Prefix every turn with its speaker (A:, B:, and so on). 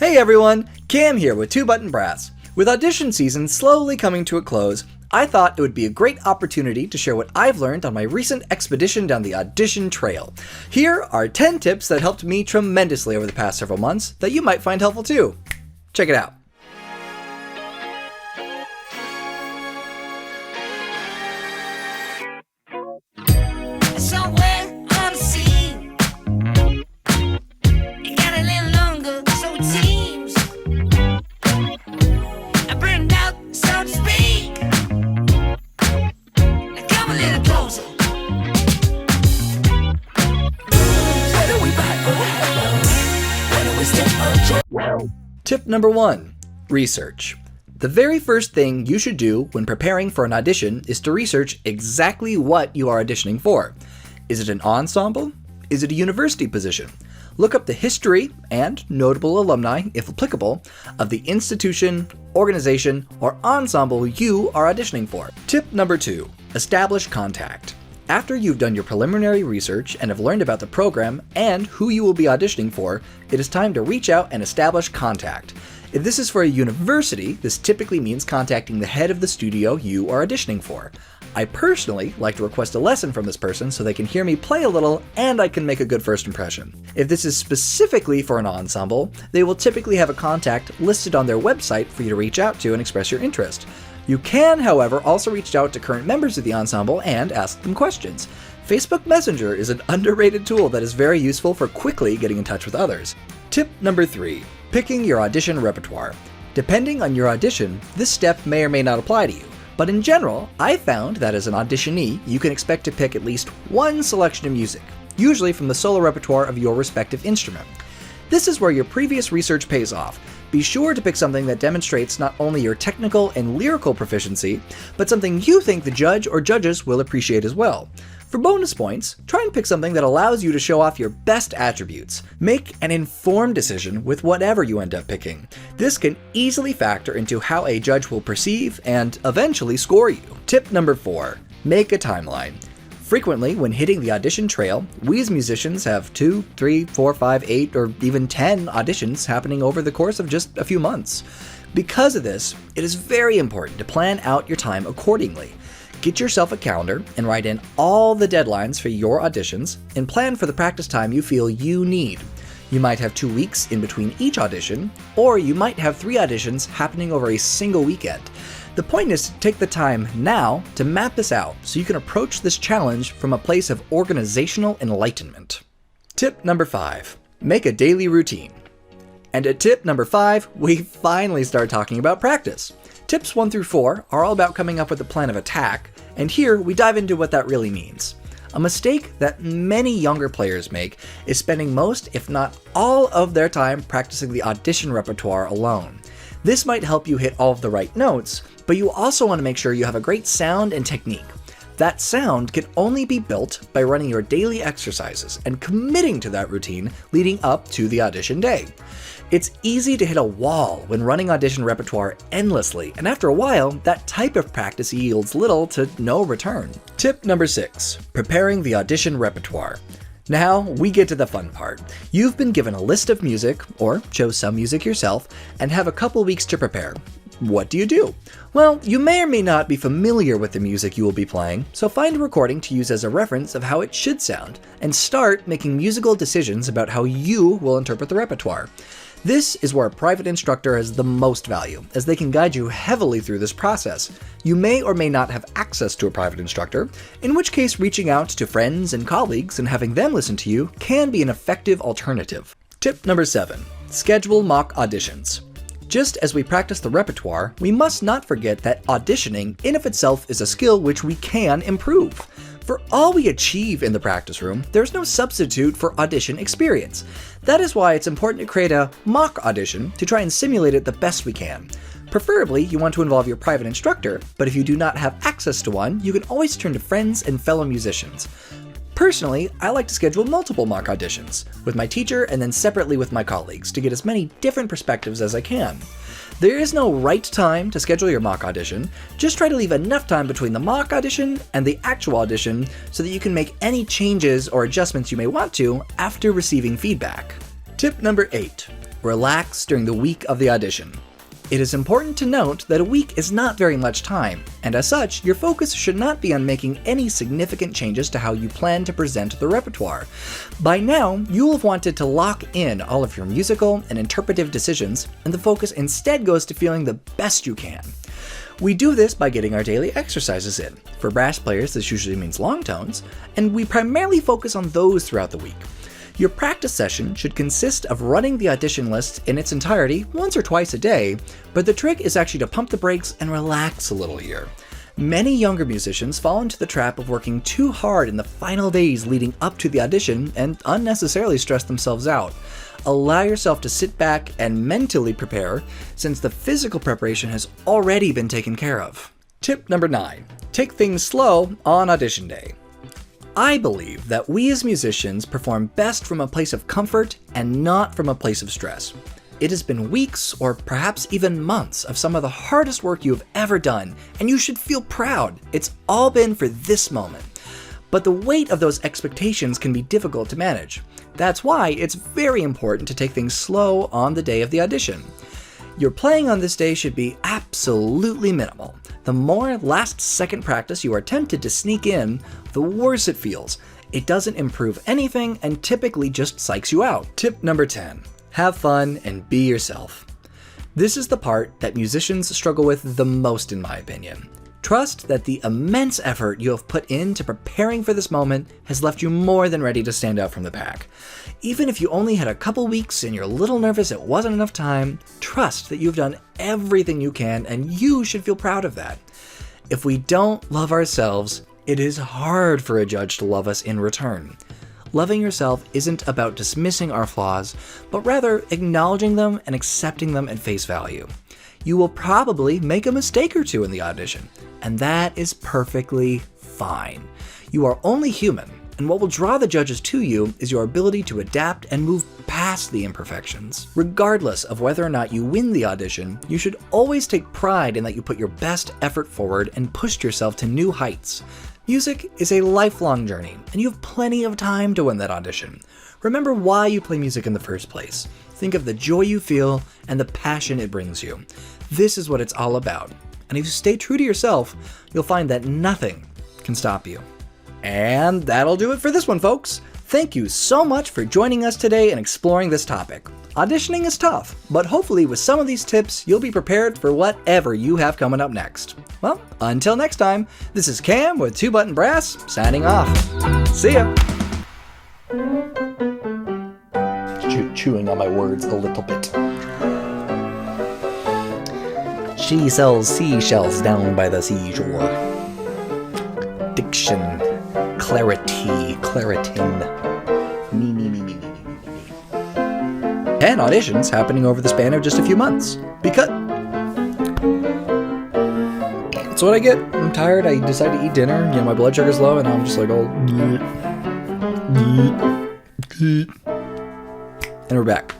A: Hey everyone, Cam here with Two Button Brass. With audition season slowly coming to a close, I thought it would be a great opportunity to share what I've learned on my recent expedition down the audition trail. Here are 10 tips that helped me tremendously over the past several months that you might find helpful too. Check it out. Tip number 1, research. The very first thing you should do when preparing for an audition is to research exactly what you are auditioning for. Is it an ensemble? Is it a university position? Look up the history and notable alumni, if applicable, of the institution, organization, or ensemble you are auditioning for. Tip number 2, establish contact. After you've done your preliminary research and have learned about the program and who you will be auditioning for, it is time to reach out and establish contact. If this is for a university, this typically means contacting the head of the studio you are auditioning for. I personally like to request a lesson from this person so they can hear me play a little and I can make a good first impression. If this is specifically for an ensemble, they will typically have a contact listed on their website for you to reach out to and express your interest. You can, however, also reach out to current members of the ensemble and ask them questions. Facebook Messenger is an underrated tool that is very useful for quickly getting in touch with others. Tip number 3, picking your audition repertoire. Depending on your audition, this step may or may not apply to you. But in general, I found that as an auditionee, you can expect to pick at least one selection of music, usually from the solo repertoire of your respective instrument. This is where your previous research pays off. Be sure to pick something that demonstrates not only your technical and lyrical proficiency, but something you think the judge or judges will appreciate as well. For bonus points, try and pick something that allows you to show off your best attributes. Make an informed decision with whatever you end up picking. This can easily factor into how a judge will perceive and eventually score you. Tip number 4, make a timeline. Frequently, when hitting the audition trail, we as musicians have 2, 3, 4, 5, 8, or even 10 auditions happening over the course of just a few months. Because of this, it is very important to plan out your time accordingly. Get yourself a calendar and write in all the deadlines for your auditions and plan for the practice time you feel you need. You might have 2 weeks in between each audition, or you might have 3 auditions happening over a single weekend. The point is to take the time now to map this out so you can approach this challenge from a place of organizational enlightenment. Tip number 5, make a daily routine. And at tip number 5, we finally start talking about practice. Tips 1 through 4 are all about coming up with a plan of attack, and here we dive into what that really means. A mistake that many younger players make is spending most, if not all, of their time practicing the audition repertoire alone. This might help you hit all of the right notes, but you also want to make sure you have a great sound and technique. That sound can only be built by running your daily exercises and committing to that routine leading up to the audition day. It's easy to hit a wall when running audition repertoire endlessly, and after a while, that type of practice yields little to no return. Tip number 6, preparing the audition repertoire. Now we get to the fun part. You've been given a list of music, or chose some music yourself, and have a couple weeks to prepare. What do you do? Well, you may or may not be familiar with the music you will be playing, so find a recording to use as a reference of how it should sound, and start making musical decisions about how you will interpret the repertoire. This is where a private instructor has the most value, as they can guide you heavily through this process. You may or may not have access to a private instructor, in which case reaching out to friends and colleagues and having them listen to you can be an effective alternative. Tip number 7, schedule mock auditions. Just as we practice the repertoire, we must not forget that auditioning in of itself is a skill which we can improve. For all we achieve in the practice room, there's no substitute for audition experience. That is why it's important to create a mock audition to try and simulate it the best we can. Preferably, you want to involve your private instructor, but if you do not have access to one, you can always turn to friends and fellow musicians. Personally, I like to schedule multiple mock auditions, with my teacher and then separately with my colleagues, to get as many different perspectives as I can. There is no right time to schedule your mock audition, just try to leave enough time between the mock audition and the actual audition so that you can make any changes or adjustments you may want to after receiving feedback. Tip number 8. Relax during the week of the audition. It is important to note that a week is not very much time, and as such, your focus should not be on making any significant changes to how you plan to present the repertoire. By now, you will have wanted to lock in all of your musical and interpretive decisions, and the focus instead goes to feeling the best you can. We do this by getting our daily exercises in. For brass players, this usually means long tones, and we primarily focus on those throughout the week. Your practice session should consist of running the audition list in its entirety once or twice a day, but the trick is actually to pump the brakes and relax a little here. Many younger musicians fall into the trap of working too hard in the final days leading up to the audition and unnecessarily stress themselves out. Allow yourself to sit back and mentally prepare, since the physical preparation has already been taken care of. Tip number 9. Take things slow on audition day. I believe that we as musicians perform best from a place of comfort and not from a place of stress. It has been weeks or perhaps even months of some of the hardest work you have ever done, and you should feel proud. It's all been for this moment. But the weight of those expectations can be difficult to manage. That's why it's very important to take things slow on the day of the audition. Your playing on this day should be absolutely minimal. The more last-second practice you are tempted to sneak in, the worse it feels. It doesn't improve anything and typically just psychs you out. Tip number 10. Have fun and be yourself. This is the part that musicians struggle with the most, in my opinion. Trust that the immense effort you have put into preparing for this moment has left you more than ready to stand out from the pack. Even if you only had a couple weeks and you're a little nervous it wasn't enough time, trust that you've done everything you can and you should feel proud of that. If we don't love ourselves, it is hard for a judge to love us in return. Loving yourself isn't about dismissing our flaws, but rather acknowledging them and accepting them at face value. You will probably make a mistake or two in the audition, and that is perfectly fine. You are only human, and what will draw the judges to you is your ability to adapt and move past the imperfections. Regardless of whether or not you win the audition, you should always take pride in that you put your best effort forward and pushed yourself to new heights. Music is a lifelong journey, and you have plenty of time to win that audition. Remember why you play music in the first place. Think of the joy you feel and the passion it brings you. This is what it's all about. And if you stay true to yourself, you'll find that nothing can stop you. And that'll do it for this one, folks. Thank you so much for joining us today and exploring this topic. Auditioning is tough, but hopefully with some of these tips, you'll be prepared for whatever you have coming up next. Well, until next time, this is Cam with 2 Button Brass, signing off. See ya! Chewing on my words a little bit. She sells seashells down by the seashore. Diction, clarity, claritin. Me. And auditions happening over the span of just a few months. Because that's what I get. I'm tired. I decide to eat dinner. My blood sugar's low, and I'm just like, oh. And we're back.